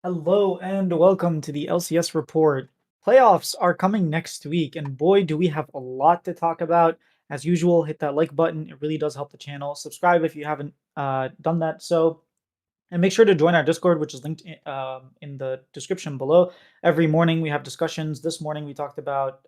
Hello and welcome to the LCS report. Playoffs are coming next week, and boy, do we have a lot to talk about. As usual, hit that like button, it really does help the channel. Subscribe if you haven't done that so, and make sure to join our Discord, which is linked in the description below. Every morning we have discussions. This morning we talked about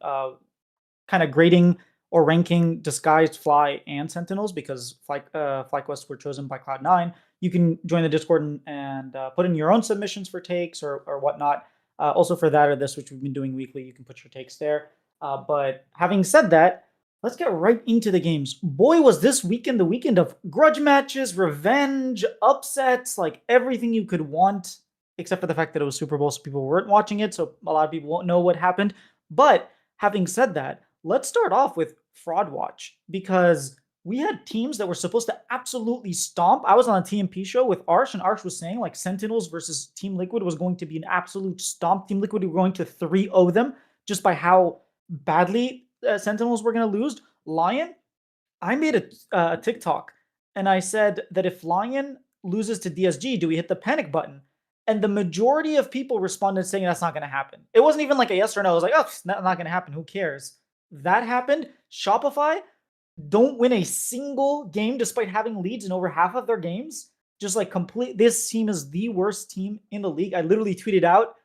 kind of grading or ranking disguised fly and sentinels because fly quests were chosen by Cloud9. You can join the Discord and put in your own submissions for takes or whatnot. Also for that or this, which we've been doing weekly, you can put your takes there. But having said that, let's get right into the games. Boy, was this weekend the weekend of grudge matches, revenge, upsets, like everything you could want, except for the fact that it was Super Bowl, so people weren't watching it, so a lot of people won't know what happened. But having said that, let's start off with Fraud Watch because we had teams that were supposed to absolutely stomp. I was on a TMP show with Arsh, and Arsh was saying like Sentinels versus Team Liquid was going to be an absolute stomp. Team Liquid were going to 3-0 them just by how badly Sentinels were going to lose. Lion, I made a TikTok and I said that if Lion loses to DSG, do we hit the panic button? And the majority of people responded saying that's not going to happen. It wasn't even like a yes or no. It was like, oh, it's not going to happen. Who cares? That happened. Shopify don't win a single game despite having leads in over half of their games. Just like complete, this team is the worst team in the league. I literally tweeted out,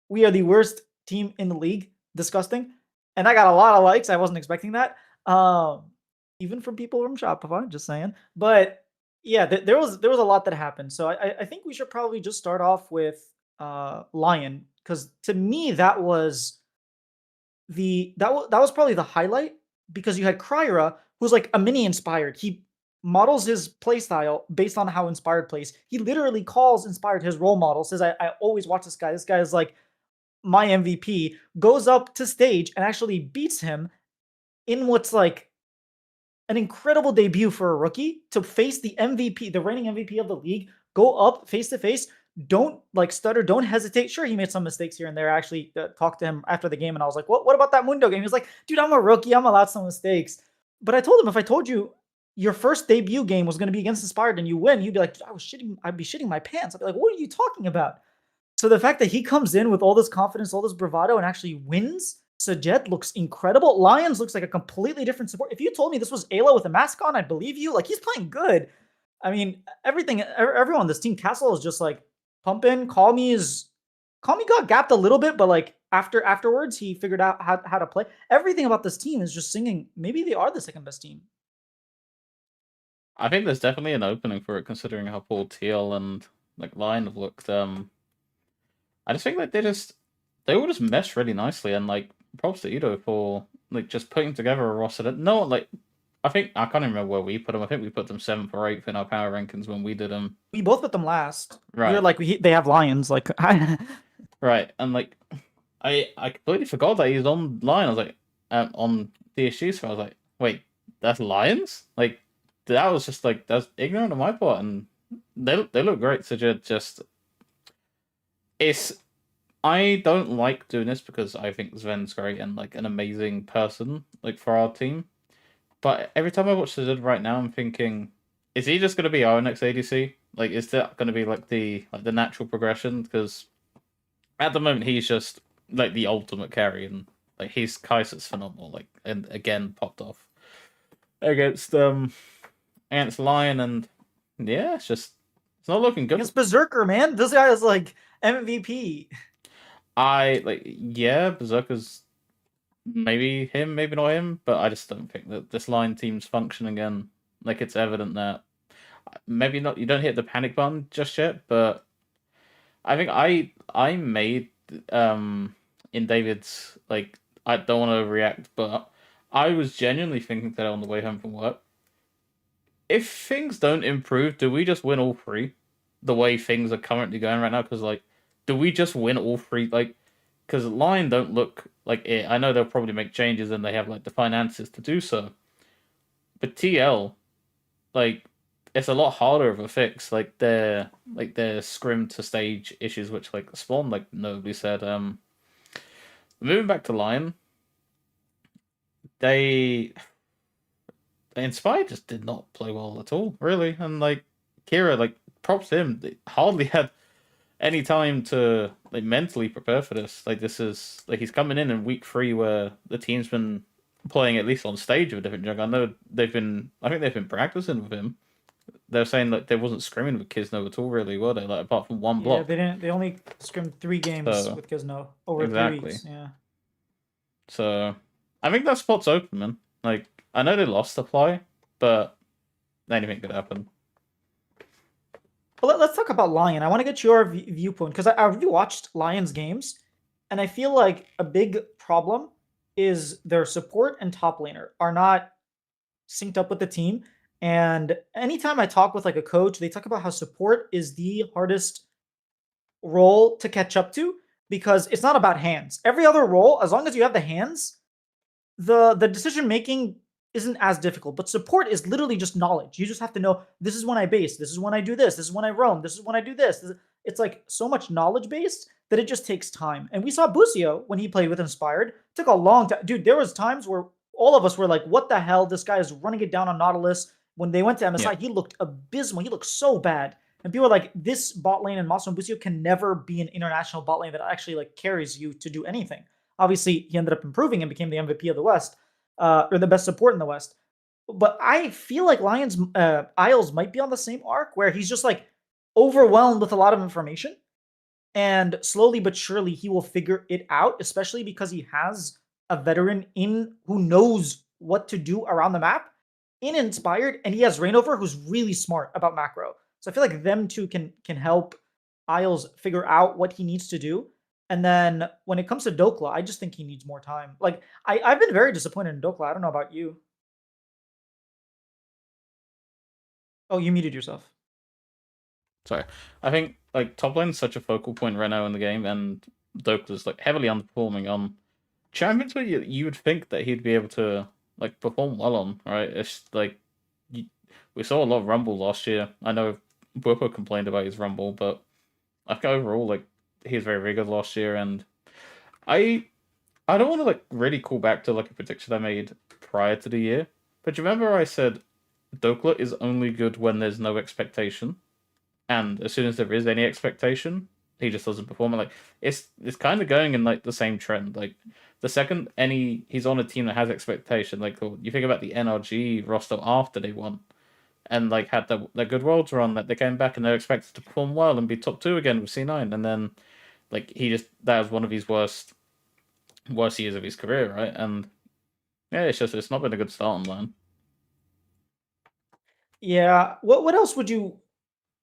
we are the worst team in the league. Disgusting. And I got a lot of likes. I wasn't expecting that. Even from people from Shopify, just saying. But yeah, there was a lot that happened. So I think we should probably just start off with Lion, because to me that was that was probably the highlight, because you had Kryra, who's like a mini inspired. He models his playstyle based on how Inspired plays. He literally calls Inspired his role model, says, I always watch this guy. This guy is like my MVP, goes up to stage and actually beats him in what's like an incredible debut for a rookie to face the MVP, the reigning MVP of the league, go up face to face. Don't like stutter, don't hesitate. Sure, he made some mistakes here and there. I actually talked to him after the game and I was like, what about that Mundo game? He was like, dude, I'm a rookie. I'm allowed some mistakes. But I told him, if I told you your first debut game was going to be against Inspired and you win, you'd be like, I'd be shitting my pants. I'd be like, what are you talking about? So the fact that he comes in with all this confidence, all this bravado, and actually wins, Sajet looks incredible. Lions looks like a completely different support. If you told me this was Ayla with a mask on, I'd believe you. Like, he's playing good. I mean, everyone on this team, Castle is just like pumping. Call me got gapped a little bit, but like afterwards, he figured out how to play. Everything about this team is just singing. Maybe they are the second best team. I think there's definitely an opening for it, considering how poor TL and like Lion have looked. I just think like they all just mesh really nicely, and like props to Ido for like just putting together a roster that no one like. I think I can't even remember where we put them. I think we put them 7th or 8th in our power rankings when we did them. We both put them last. We were Right, like, they have Lions. Like, right, and like I completely forgot that he's on Lion. I was like on DSG, so I was like, wait, that's Lions? Like that was just like that's ignorant on my part, and they look great. So just it's I don't like doing this because I think Sven's great and like an amazing person like for our team. But every time I watch Zed right now, I'm thinking, is he just going to be our next ADC? Like, is that going to be like the natural progression? Because at the moment he's just like the ultimate carry, and like his Kaiser's phenomenal. Like, and again popped off against against Lion, and yeah, it's not looking good. against Berserker, man. This guy is like MVP. I like yeah, Berserker's maybe him, maybe not him, but I just don't think that this line team's functioning, and like it's evident that maybe not you don't hit the panic button just yet, but I think I made in David's like I don't want to react, but I was genuinely thinking that on the way home from work. If things don't improve, do we just win all three? The way things are currently going right now, because like, do we just win all three? Like, because Lion don't look like it. I know they'll probably make changes and they have like the finances to do so, but TL like it's a lot harder of a fix. Like their scrim to stage issues, which like Spawn like nobody said. Moving back to Lion, they Inspired just did not play well at all, really. And like Kira, like props to him, they hardly had any time to like mentally prepare for this. Like this is like he's coming in week 3 where the team's been playing at least on stage with a different jungler. I know I think they've been practicing with him. They're saying like they wasn't scrimming with Kisno at all, really, were they? Like apart from one Yeah, block. they didn't. They only scrimmed 3 games So with Gizno over three exactly. weeks. Yeah. So I think that spot's open, man. Like I know they lost the fly, but anything could happen. But let's talk about Lion. I want to get your viewpoint because I rewatched Lion's games, and I feel like a big problem is their support and top laner are not synced up with the team. And anytime I talk with like a coach, they talk about how support is the hardest role to catch up to because it's not about hands. Every other role, as long as you have the hands, the decision making isn't as difficult. But support is literally just knowledge. You just have to know this is when I base, this is when I do this is when I roam, this is when I do this. It's like so much knowledge based that it just takes time. And we saw Busio when he played with Inspired. It took a long time. Dude, there was times where all of us were like, what the hell? This guy is running it down on Nautilus. When they went to Yeah. MSI, he looked abysmal. He looked so bad. And people are like, this bot lane and Maso and Busio can never be an international bot lane that actually like carries you to do anything. Obviously, he ended up improving and became the MVP of the West, or the best support in the West. But I feel like Lions Isles might be on the same arc where he's just like overwhelmed with a lot of information, and slowly but surely he will figure it out, especially because he has a veteran in who knows what to do around the map in Inspired, and he has Reignover who's really smart about macro. So I feel like them two can help Isles figure out what he needs to do. And then when it comes to Dokla, I just think he needs more time. Like I've been very disappointed in Dokla. I don't know about you. Oh, you muted yourself. Sorry. I think like top lane's such a focal point right now in the game, and Dokla's like heavily underperforming on champions where you would think that he'd be able to like perform well on, right? It's like you, we saw a lot of Rumble last year. I know Bwippa complained about his Rumble, but I think overall like he was very, very good last year, and I I don't want to like really call back to like a prediction I made prior to the year, but do you remember I said Dokla is only good when there's no expectation? And as soon as there is any expectation, he just doesn't perform. Like it's kind of going in like the same trend. Like the second he's on a team that has expectation, like you think about the NRG roster after they won and like had the good worlds run, that they came back and they're expected to perform well and be top 2 again with C9, and then like that was one of his worst years of his career, right? And yeah, it's not been a good start on line. Yeah. What else would you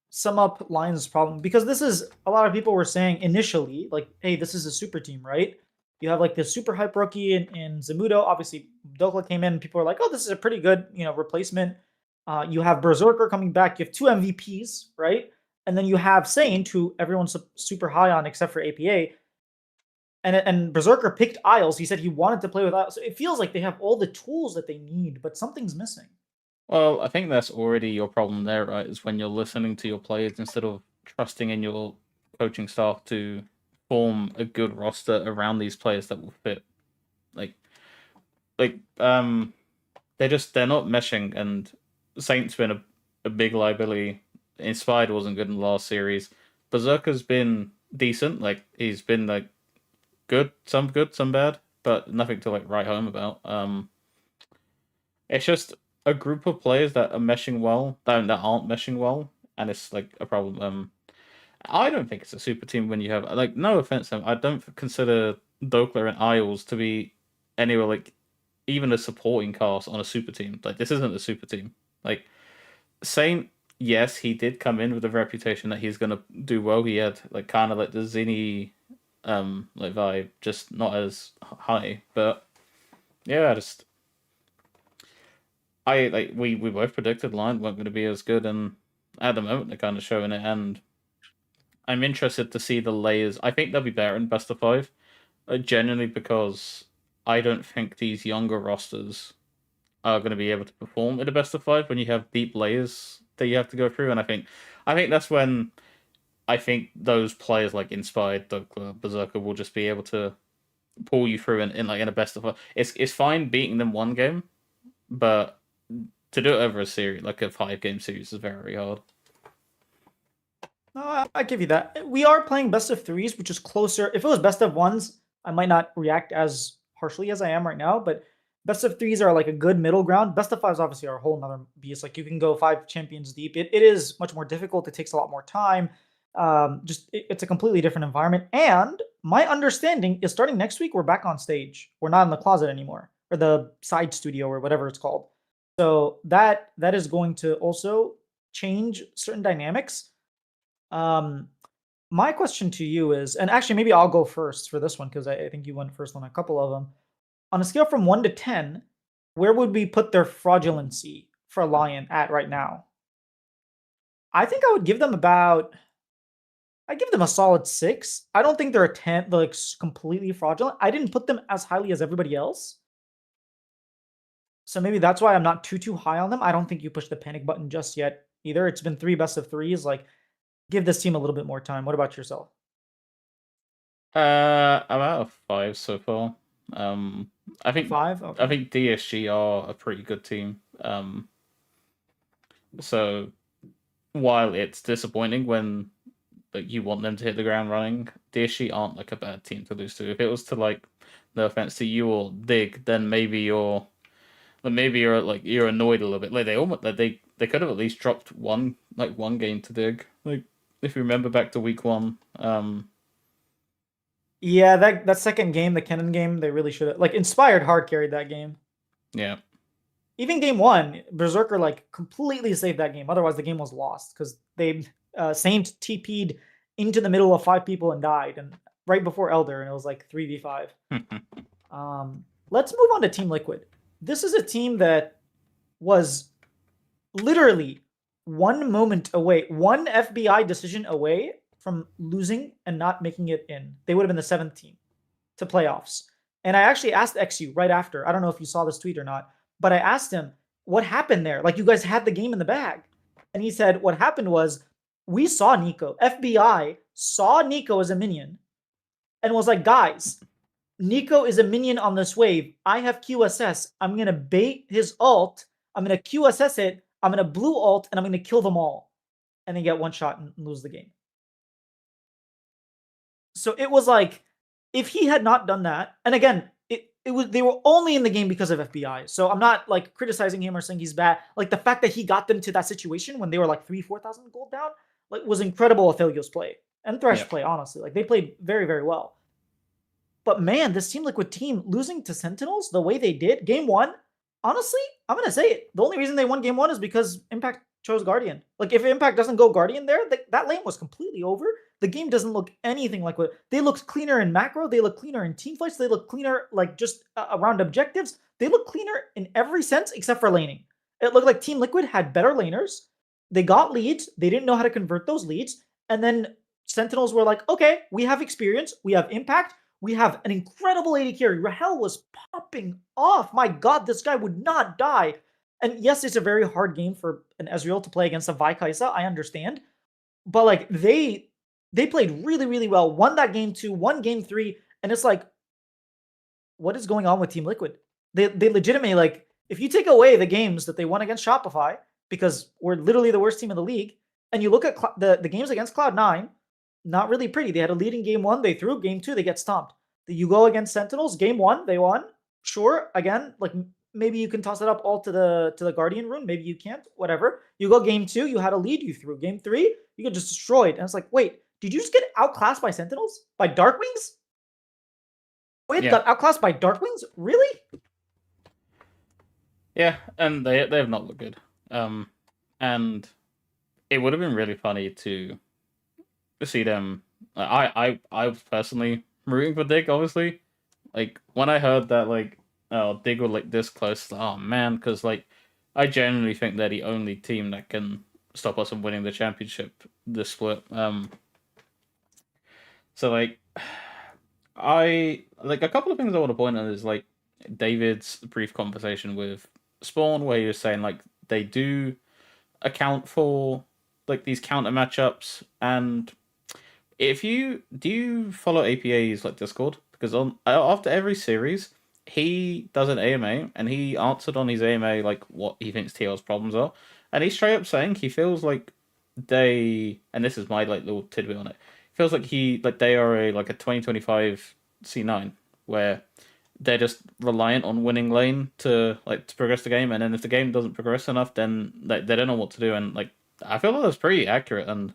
sum up Lions' problem? Because this is a lot of people were saying initially, like, hey, this is a super team, right? You have like this super hype rookie in Zamudo. Obviously, Dokla came in. People are like, oh, this is a pretty good, replacement. You have Berserker coming back. You have 2 MVPs, right? And then you have Saint, who everyone's super high on except for APA. And Berserker picked Isles. He said he wanted to play with Isles. So it feels like they have all the tools that they need, but something's missing. Well, I think that's already your problem there, right? Is when you're listening to your players instead of trusting in your coaching staff to form a good roster around these players that will fit. Like, like they're not meshing, and Saint's been a big liability. Inspired wasn't good in the last series. Berserker's been decent. Like he's been like good, some bad, but nothing to like write home about. It's just a group of players that are meshing well, that aren't meshing well, and it's like a problem. I don't think it's a super team when you have like no offense, I don't consider Dokler and Isles to be anywhere like even a supporting cast on a super team. Like this isn't a super team. Like Saint, yes, he did come in with a reputation that he's gonna do well. He had like kind of like the Zinni like vibe, just not as high. But yeah, I like we both predicted Lions weren't going to be as good, and at the moment they're kind of showing it. And I'm interested to see the layers. I think they'll be better in best of five, genuinely because I don't think these younger rosters are going to be able to perform in the best of five when you have deep layers that you have to go through. And I think that's when I think those players like Inspired, Dokla, Berserker will just be able to pull you through in like in a best of five. It's fine beating them one game, but to do it over a series, like a 5 game series, is very hard. No, I give you that. We are playing best of threes, which is closer. If it was best of ones, I might not react as harshly as I am right now, but best of threes are like a good middle ground. Best of fives obviously are a whole nother beast. Like you can go five champions deep. It is much more difficult. It takes a lot more time. It's a completely different environment. And my understanding is starting next week, we're back on stage. We're not in the closet anymore, or the side studio, or whatever it's called. So that is going to also change certain dynamics. um, my question to you is, and actually maybe I'll go first for this one because I think you went first on a couple of them. On a scale from 1 to 10, where would we put their fraudulency for Lion at right now? I think I would give them about. I give them a solid 6. I don't think they're a 10, like completely fraudulent. I didn't put them as highly as everybody else, so maybe that's why I'm not too high on them. I don't think you push the panic button just yet either. It's been 3 best of 3s. Like, give this team a little bit more time. What about yourself? I'm out of 5 so far. I think 5. Okay. DSG are a pretty good team. So while it's disappointing when like you want them to hit the ground running, DSG aren't like a bad team to lose to. If it was to like, no offense to you or Dig, then maybe you're like you're annoyed a little bit. Like they almost like they could have at least dropped one game to Dig. Like if you remember back to week one. Yeah, that second game, the Kennen game, they really should have like Inspired hard carried that game. Yeah. Even game one, Berserker like completely saved that game. Otherwise, the game was lost because they Saint TP'd into the middle of 5 people and died, and right before Elder, and it was like 3v5. Let's move on to Team Liquid. This is a team that was literally one moment away, one FBI decision away from losing and not making it in. They would have been the 7th team to playoffs. And I actually asked XU right after. I don't know if you saw this tweet or not, but I asked him, what happened there? Like, you guys had the game in the bag. And he said, what happened was we saw Nico. FBI saw Nico as a minion and was like, guys, Nico is a minion on this wave. I have QSS. I'm going to bait his ult. I'm going to QSS it. I'm going to blue ult, and I'm going to kill them all. And then get one shot and lose the game. So it was like, if he had not done that, and again, it was they were only in the game because of FBI. So I'm not like criticizing him or saying he's bad. Like the fact that he got them to that situation when they were like 3,000-4,000 gold down, like was incredible. Aphelios play and Thresh play, honestly, like they played very well. But man, this Team Liquid team losing to Sentinels the way they did, game one, honestly, I'm gonna say it. The only reason they won game one is because Impact chose Guardian. Like if Impact doesn't go Guardian there, that lane was completely over. The game doesn't look anything like what they looked cleaner in macro. They look cleaner in team fights. They look cleaner like just around objectives. They look cleaner in every sense except for laning. It looked like Team Liquid had better laners. They got leads. They didn't know how to convert those leads. And then Sentinels were like, okay, we have experience. We have impact. We have an incredible AD carry. Rahel was popping off. My God, this guy would not die. And yes, it's a very hard game for an Ezreal to play against a Vi Kaisa. I understand. But like they played really well, won that game 2, won game 3, and it's like, what is going on with Team Liquid? They legitimately, like, if you take away the games that they won against Shopify, because we're literally the worst team in the league, and you look at the games against Cloud9, not really pretty. They had a lead in game 1, they threw, game 2, they get stomped. You go against Sentinels, game 1, they won. Sure, again, like maybe you can toss it up all to the Guardian rune, maybe you can't, whatever. You go game 2, you had a lead, you threw. Game 3, you get just destroyed. And it's like, wait, did you just get outclassed by Sentinels? By Darkwings? Wait, got outclassed by Darkwings? Really? Yeah, and they have not looked good. And it would have been really funny to see them. I was personally rooting for Dig, obviously. Like when I heard that, like, oh, Dig were like this close. Oh man, because like I genuinely think they're the only team that can stop us from winning the championship this split. So like, I like a couple of things I want to point out is like David's brief conversation with Spawn, where he was saying like they do account for like these counter matchups, and if you follow APA's like Discord, because on after every series he does an AMA and he answered on his AMA like what he thinks TL's problems are, and he's straight up saying he feels like and this is my like little tidbit on it. Feels like they are a 2025 C9 where they're just reliant on winning lane to progress the game, and then if the game doesn't progress enough, then they don't know what to do, and like I feel like that's pretty accurate, and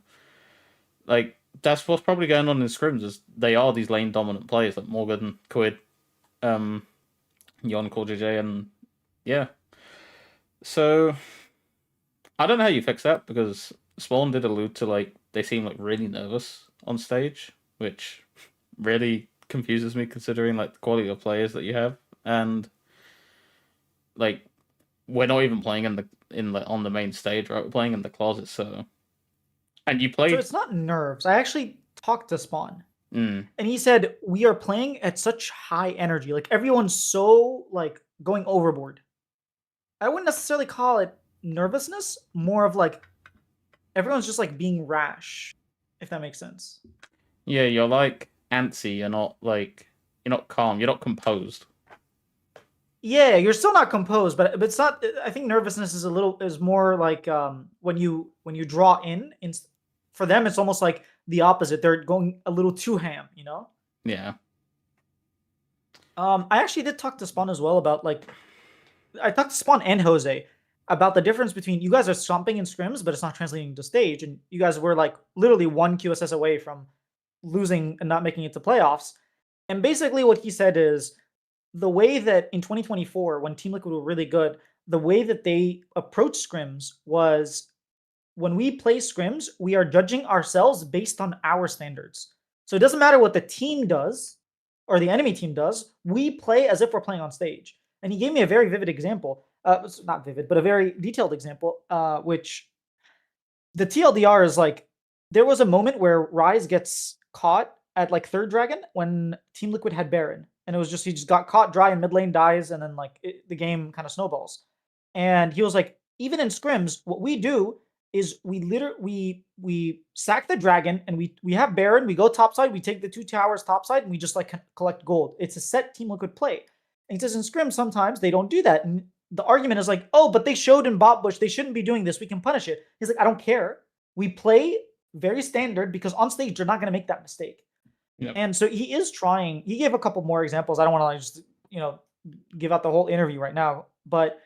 like that's what's probably going on in scrims is they are these lane dominant players like Morgan, Quid, um, Yon, Core JJ, and yeah. So I don't know how you fix that because Spawn did allude to like they seem like really nervous on stage, which really confuses me considering like the quality of players that you have, and like we're not even playing on the main stage, right? We're playing in the closet, so and you So played. it's not nerves. I actually talked to Spawn, Mm, and he said we are playing at such high energy. Like everyone's so like going overboard. I wouldn't necessarily call it nervousness, more of like everyone's just like being rash, if that makes sense. yeah, you're like antsy. You're not calm. You're not composed. Yeah, you're still not composed, but it's not. I think nervousness is more like when you draw in. For them, it's almost like the opposite. They're going a little too ham, you know. Yeah, I actually did talk to Spawn as well about like I talked to Spawn and Jose about the difference between you guys are stomping in scrims, but it's not translating to stage, and you guys were like literally one QSS away from losing and not making it to playoffs. And basically, what he said is the way that in 2024, when Team Liquid were really good, the way that they approached scrims was when we play scrims, we are judging ourselves based on our standards. So it doesn't matter what the team does or the enemy team does. We play as if we're playing on stage. And he gave me a very vivid example. Not vivid, but a very detailed example, which the TLDR is like there was a moment where Rise gets caught at like third dragon when Team Liquid had Baron, and it was just he just got caught dry in mid lane, dies, and then like the game kind of snowballs. And he was like, even in scrims, what we do is we sack the dragon and we have Baron, we go topside, we take the two towers topside, and we just like collect gold. It's a set Team Liquid play. And he says in scrims sometimes they don't do that, and the argument is like, oh, but they showed in bot bush they shouldn't be doing this. We can punish it. He's like, I don't care. We play very standard because on stage you're not going to make that mistake. yep. And so he is trying. He gave a couple more examples. I don't want to like just give out the whole interview right now, but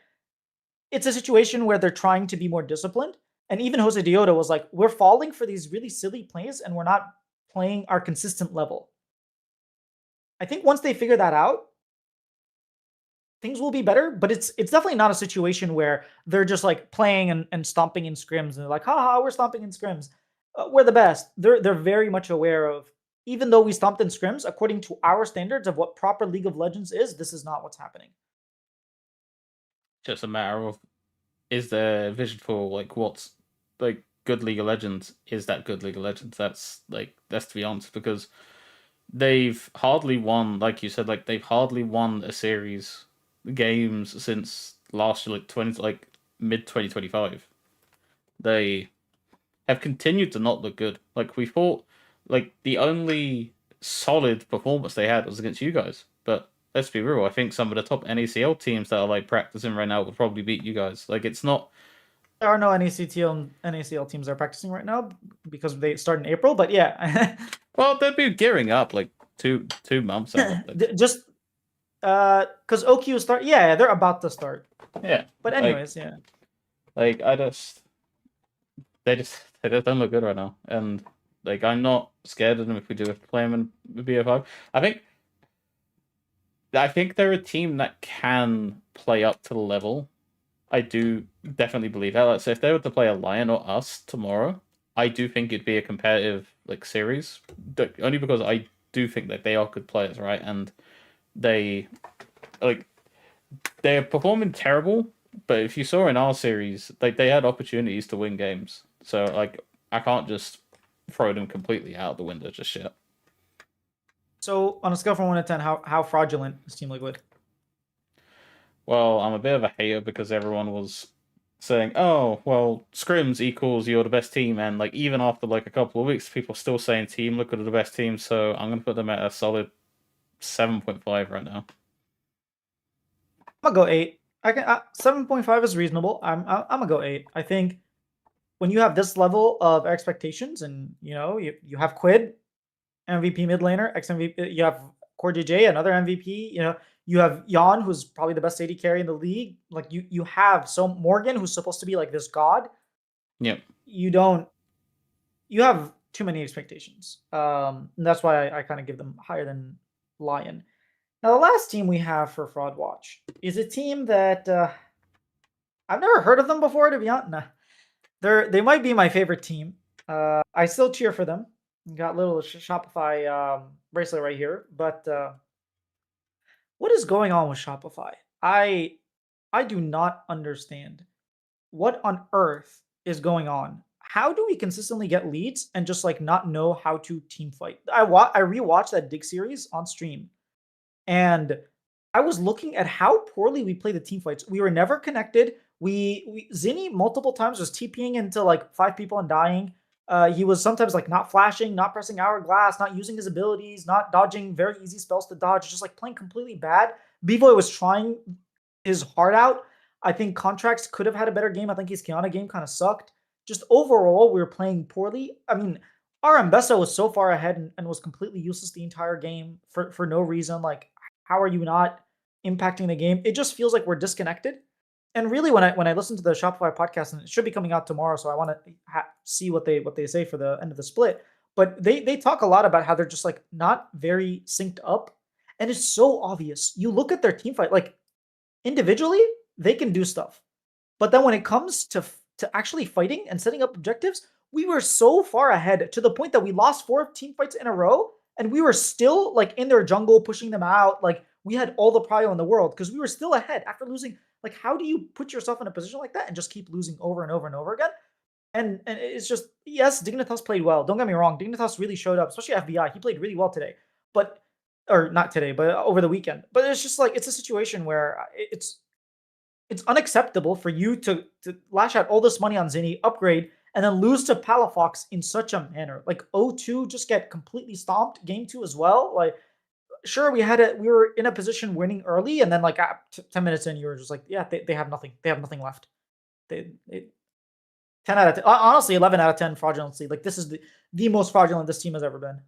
it's a situation where they're trying to be more disciplined. And even Jose Diota was like, we're falling for these really silly plays and we're not playing our consistent level. I think once they figure that out, things will be better, but it's definitely not a situation where they're just like playing and stomping in scrims and they're like, haha, we're stomping in scrims. We're the best. They're very much aware of, even though we stomped in scrims, according to our standards of what proper League of Legends is, this is not what's happening. Just a matter of is there vision for like what's like good League of Legends? Is that good League of Legends? That's to be honest because they've hardly won, like you said, like they've hardly won a series games since last year, like 20, like mid 2025. They have continued to not look good. Like we thought, like the only solid performance they had was against you guys. But let's be real, I think some of the top NACL teams that are like practicing right now would probably beat you guys. Like it's not. There are no NACL teams that are practicing right now because they start in April, but yeah. Well, they'd be gearing up like two months out. Just because OQ start, yeah, they're about to start. Yeah, But anyways, yeah. like I just they just don't look good right now, and like I'm not scared of them if we do play them in BO5. I think they're a team that can play up to the level. I do definitely believe that. So if they were to play a Lion or us tomorrow, I do think it'd be a competitive like series. Only because I do think that they are good players, right? And they like they're performing terrible, but if you saw in our series, they had opportunities to win games. So like I can't just throw them completely out the window just yet. So on a scale from 1 to 10, how fraudulent is Team Liquid? Well, I'm a bit of a hater because everyone was saying, "Oh, well, scrims equals you're the best team," and like even after like a couple of weeks, people are still saying Team Liquid are the best team. So I'm gonna put them at a solid 7.5 right now. I'm gonna go 8. I can 7.5 is reasonable. I'm gonna go 8. I think when you have this level of expectations, and you have Quid, MVP mid laner, ex MVP, you have Core JJ, another MVP, you have Yon, who's probably the best AD carry in the league. Like you have so Morgan, who's supposed to be like this god. Yep. You don't. You have too many expectations. And that's why I kind of give them higher than Lion. Now, the last team we have for Fraud Watch is a team that I've never heard of them before, to be honest. Nah. They might be my favorite team. I still cheer for them. Got little Shopify bracelet right here, but what is going on with Shopify? I do not understand what on earth is going on. How do we consistently get leads and just like not know how to team fight? I rewatched that Dig series on stream, and I was looking at how poorly we play the team fights. We were never connected. We Zinni multiple times was TPing into like 5 people and dying. He was sometimes like not flashing, not pressing hourglass, not using his abilities, not dodging very easy spells to dodge, just like playing completely bad. B-Boy was trying his heart out. I think Contracts could have had a better game. I think his Kiana game kind of sucked. Just overall, we were playing poorly. I mean, our Mbessa was so far ahead and was completely useless the entire game for no reason. Like, how are you not impacting the game? It just feels like we're disconnected. And really, when I listen to the Shopify podcast, and it should be coming out tomorrow, so I want to see what they say for the end of the split. But they talk a lot about how they're just like not very synced up, and it's so obvious. You look at their team fight, like individually they can do stuff, but then when it comes to actually fighting and setting up objectives, we were so far ahead to the point that we lost 4 team fights in a row, and we were still like in their jungle pushing them out. Like we had all the prio in the world because we were still ahead after losing. Like, how do you put yourself in a position like that and just keep losing over and over and over again? And it's just, yes, Dignitas played well. Don't get me wrong. Dignitas really showed up, especially FBI. He played really well today, but or not today, but over the weekend. But it's just like it's a situation where it's unacceptable for you to lash out all this money on Zinni, upgrade, and then lose to Palafox in such a manner. Like 0-2, just get completely stomped. Game 2 as well. Like, sure, we were in a position winning early, and then like 10 minutes in, you were just like, yeah, they have nothing. They have nothing left. They 10 out of 10. Honestly, 11 out of 10 fraudulency. Like this is the most fraudulent this team has ever been.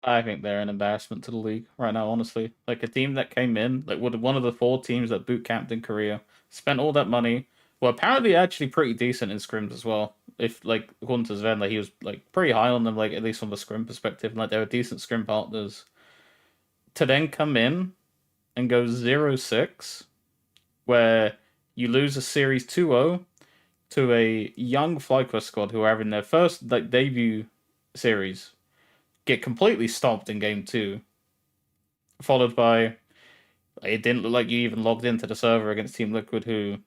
I think they're an embarrassment to the league right now, honestly. Like a team that came in, like one of the 4 teams that boot camped in Korea, spent all that money, were apparently actually pretty decent in scrims as well. If like according to Sven, like he was like pretty high on them, like at least from the scrim perspective, like they were decent scrim partners. To then come in and go 0-6, where you lose a series 2-0 to a young FlyQuest squad who are having their first like debut series, get completely stomped in game 2, followed by it didn't look like you even logged into the server against Team Liquid, who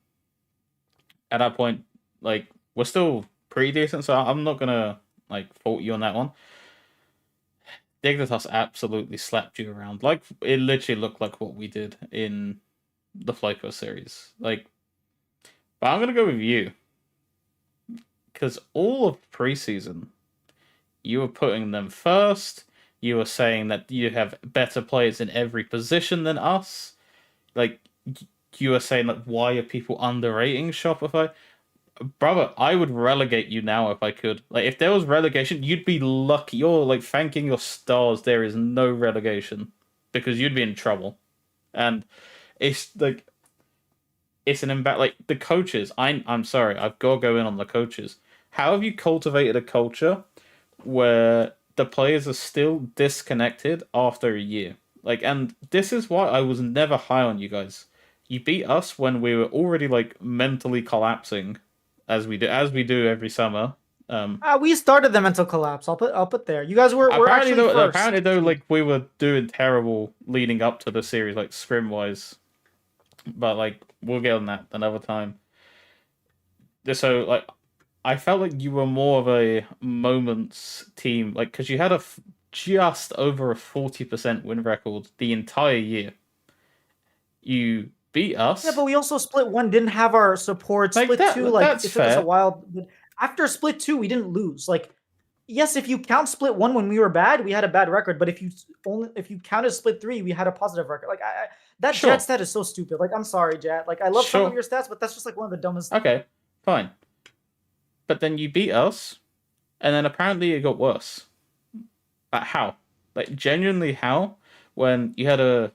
at that point like were still pretty decent. So I'm not gonna like fault you on that one. Dignitas absolutely slapped you around. Like it literally looked like what we did in the FlyQuest series. Like, but I'm gonna go with you because all of preseason you were putting them first. You were saying that you have better players in every position than us. Like, you were saying, like, why are people underrating Shopify? Brother, I would relegate you now if I could. Like, if there was relegation, you'd be lucky. You're, like, thanking your stars there is no relegation. Because you'd be in trouble. And it's, like, it's an like, the coaches, I'm sorry, I've got to go in on the coaches. How have you cultivated a culture where the players are still disconnected after a year? Like, and this is why I was never high on you guys. You beat us when we were already like mentally collapsing, as we do every summer. We started the mental collapse. I'll put there. You guys were actually first. Apparently though, like we were doing terrible leading up to the series, like scrim wise. But like we'll get on that another time. So like I felt like you were more of a moments team, like because you had just over a 40% win record the entire year. You beat us. Yeah, but we also split 1, didn't have our support. Like Split 2, like it took us a fair. while. But after split 2, we didn't lose. Like, yes, if you count split 1 when we were bad, we had a bad record. But if you counted split 3, we had a positive record. Like that Sure. Jet stat is so stupid. Like I'm sorry, Jet. Like I love some of your stats, but that's just like one of the dumbest. Okay, fine. but then you beat us, and then apparently it got worse. How? Like genuinely how? When you had a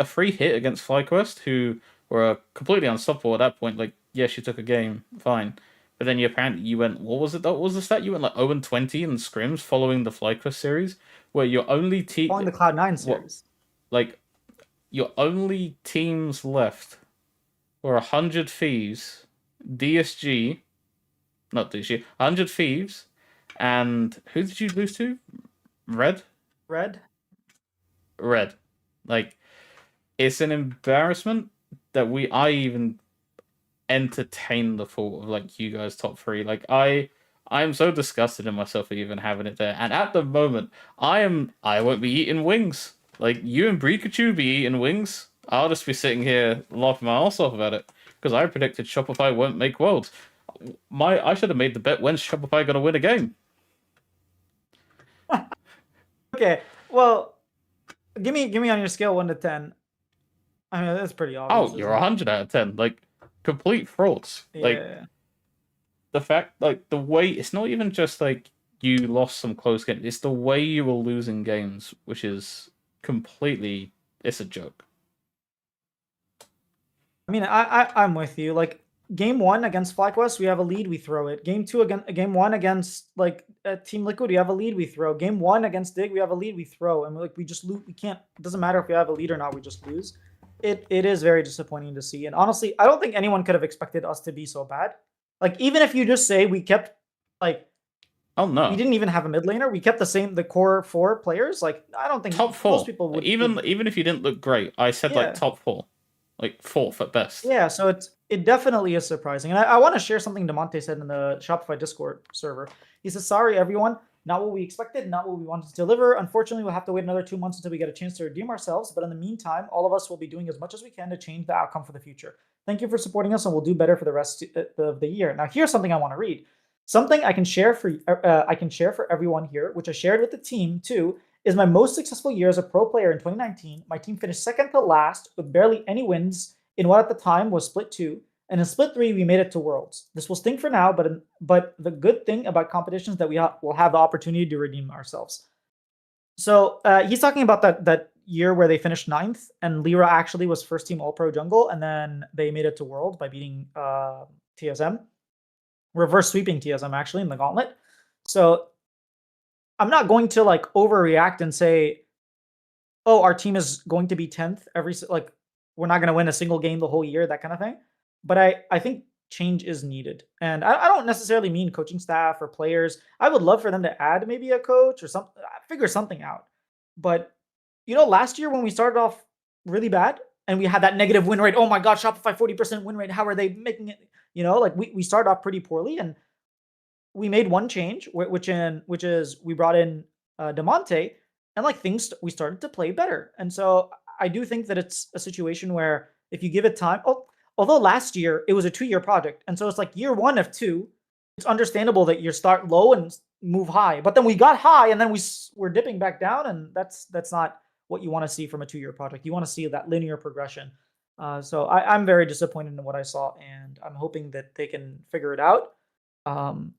free hit against FlyQuest, who were completely unstoppable at that point. Like, yes, you took a game, fine, but then you went. What was it? What was the stat? You went like 0-20 in scrims following the FlyQuest series, where your only Following team, the Cloud9 what, series. like your only teams left were 100 Thieves, DSG, not DSG, 100 Thieves, and who did you lose to? Red, Red. Red. Like it's an embarrassment that I even entertain the thought of like you guys top three. Like I'm so disgusted in myself for even having it there. And at the moment, I won't be eating wings. Like you and Brikachu be eating wings. I'll just be sitting here laughing my ass off about it because I predicted Shopify won't make worlds. I should have made the bet when's Shopify gonna win a game. Okay, well, give me on your scale 1 to 10. I mean, that's pretty obvious, Oh, you're isn't it? 100 out of 10. Like complete frauds. Like Yeah. the fact, like the way it's not even just like you lost some close games. It's the way you were losing games, which is completely. It's a joke. I mean, I'm with you. Like game one against FlyQuest, we have a lead, we throw it. Game two again, game one against like Team Liquid, we have a lead, we throw. Game one against Dig, we have a lead, we throw, and like we just lose. We can't. It doesn't matter if we have a lead or not. We just lose. It is very disappointing to see. And honestly, I don't think anyone could have expected us to be so bad. Like even if you just say we kept like Oh we no, didn't even have a mid laner, we kept the core four players. Like I don't think top most four. people would. Even if you didn't look great, I said like Yeah. top four, like fourth at best. Yeah, so it definitely is surprising. And I want to share something Demonte said in the Shopify Discord server. He says, sorry, everyone. Not what we expected, not what we wanted to deliver. Unfortunately, we'll have to wait another 2 months until we get a chance to redeem ourselves. But in the meantime, all of us will be doing as much as we can to change the outcome for the future. Thank you for supporting us, and we'll do better for the rest of the year. Now, here's something I want to read. Something I can share for everyone here, which I shared with the team too, is my most successful year as a pro player in 2019. My team finished second to last with barely any wins in what at the time was Split 2. And in Split 3, we made it to Worlds. This will stink for now, but the good thing about competitions is that will have the opportunity to redeem ourselves. So he's talking about that year where they finished ninth, and Lyra actually was first team All Pro jungle, and then they made it to World by beating TSM, reverse sweeping TSM actually in the gauntlet. So I'm not going to like overreact and say, oh, our team is going to be 10th like we're not going to win a single game the whole year, that kind of thing. But I think change is needed. And I don't necessarily mean coaching staff or players. I would love for them to add maybe a coach or something, figure something out. But, last year when we started off really bad and we had that negative win rate, oh my God, Shopify 40% win rate, how are they making it? Like we started off pretty poorly and we made one change, which is we brought in Demonte, and like we started to play better. And so I do think that it's a situation where if you give it time, although last year it was a 2-year project, and so it's like year one of two, it's understandable that you start low and move high. But then we got high, and then we're dipping back down, and that's not what you want to see from a 2-year project. You want to see that linear progression. So I'm very disappointed in what I saw, and I'm hoping that they can figure it out.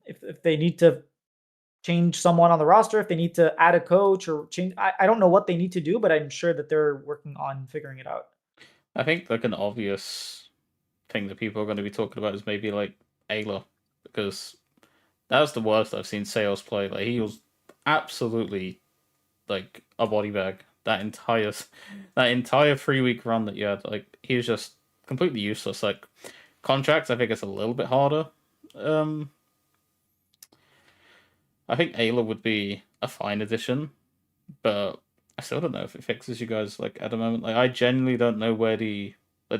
If they need to change someone on the roster, if they need to add a coach or change, I don't know what they need to do, but I'm sure that they're working on figuring it out. I think like an obvious thing that people are going to be talking about is maybe like Ayla, because that was the worst I've seen Sales play. Like he was absolutely like a body bag that entire 3 week run that you had. Like he was just completely useless. Like contracts, I think it's a little bit harder. Um, I think Ayla would be a fine addition, but I still don't know if it fixes you guys like at the moment. Like I genuinely don't know where the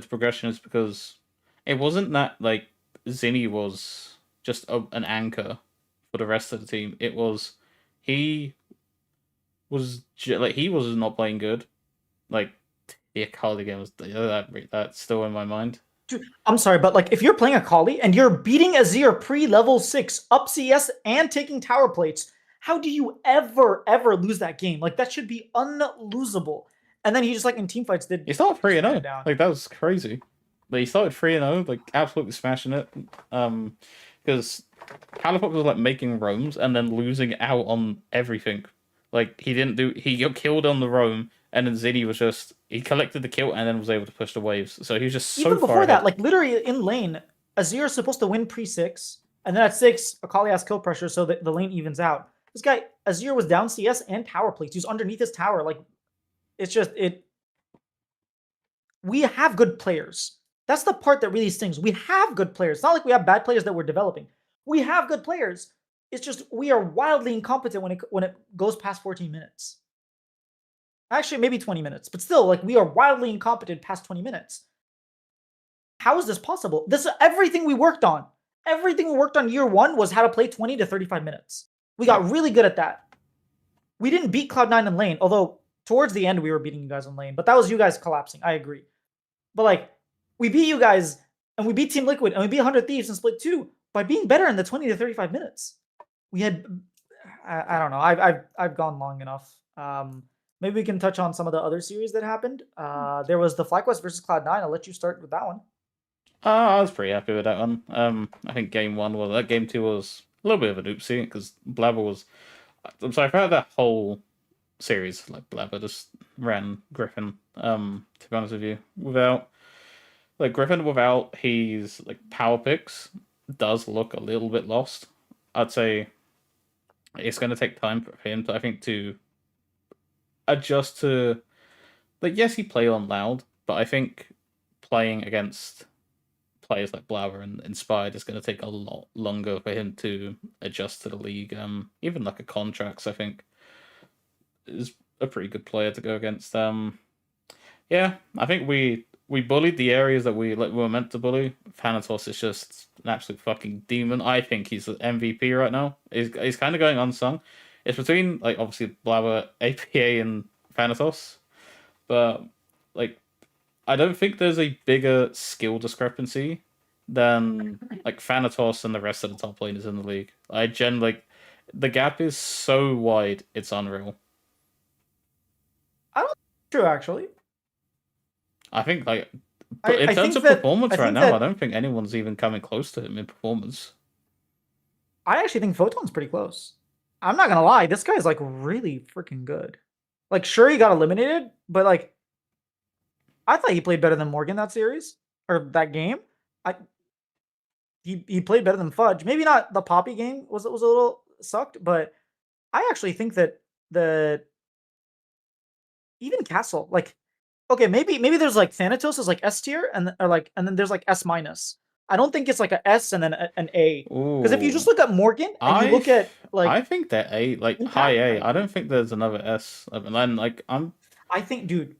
progression is because it wasn't that like Zinni was just an anchor for the rest of the team. It was he like he was not playing good. Like the Akali game was that's still in my mind. Dude, I'm sorry, but like if you're playing Akali and you're beating Azir pre-level 6 up CS and taking tower plates, how do you ever lose that game? Like that should be unlosable. And then he just like in team fights did He started three just and ran it zero. down. Like that was crazy. Like he started 3-0, like absolutely smashing it. because Palafox was like making roams and then losing out on everything. Like he got killed on the roam, and then Ziggy was just he collected the kill and then was able to push the waves. So he was just so Even far before that, ahead. like literally in lane, Azir is supposed to win pre-6, and then at 6, Akali has kill pressure, so the lane evens out. This guy, Azir was down CS and tower plates. He was underneath his tower. Like, it's just, we have good players. That's the part that really stings. We have good players. It's not like we have bad players that we're developing. We have good players. It's just we are wildly incompetent when it goes past 14 minutes. Actually, maybe 20 minutes, but still, like we are wildly incompetent past 20 minutes. How is this possible? This is everything we worked on. Everything we worked on year one was how to play 20 to 35 minutes. We got really good at that. We didn't beat Cloud9 in lane, although towards the end we were beating you guys in lane, but that was you guys collapsing. I agree. But like, we beat you guys, and we beat Team Liquid, and we beat 100 Thieves in Split 2 by being better in the 20 to 35 minutes. We had, I don't know, I've gone long enough. Maybe we can touch on some of the other series that happened. There was the FlyQuest versus Cloud9. I'll let you start with that one. I was pretty happy with that one. I think game 1 was that. Game 2 was a little bit of an oopsie because Blabber was. I'm sorry, throughout that whole series, like Blabber just ran Griffin. To be honest with you, without Griffin without his like power picks does look a little bit lost. I'd say it's going to take time for him to, I think, to adjust to. Like, yes, he played on loud, but I think playing against players like Blauer and Inspired is going to take a lot longer for him to adjust to the league. Even like a Contracts, I think, is a pretty good player to go against. Yeah, I think we bullied the areas that we were meant to bully. Thanatos is just an absolute fucking demon. I think he's the MVP right now. He's kind of going unsung. It's between like obviously Blauer, APA, and Thanatos, but like I don't think there's a bigger skill discrepancy than like Thanatos and the rest of the top laners in the league. I generally like the gap is so wide, it's unreal. I don't think true actually. I think like but I, in I terms think of that performance I right think now, I that don't think anyone's even coming close to him in performance. I actually think Photon's pretty close. I'm not gonna lie, this guy's like really freaking good. Like, sure he got eliminated, but like I thought he played better than Morgan that series or that game. I he played better than Fudge. Maybe not the Poppy game was a little sucked, but I actually think that the even Castle like okay maybe there's like Thanatos is like S tier and then there's like S minus. I don't think it's like a S and then an A because if you just Ooh, look at Morgan and you look at I like think they're A, like high impact, A. I don't think there's another S. And then like I think dude,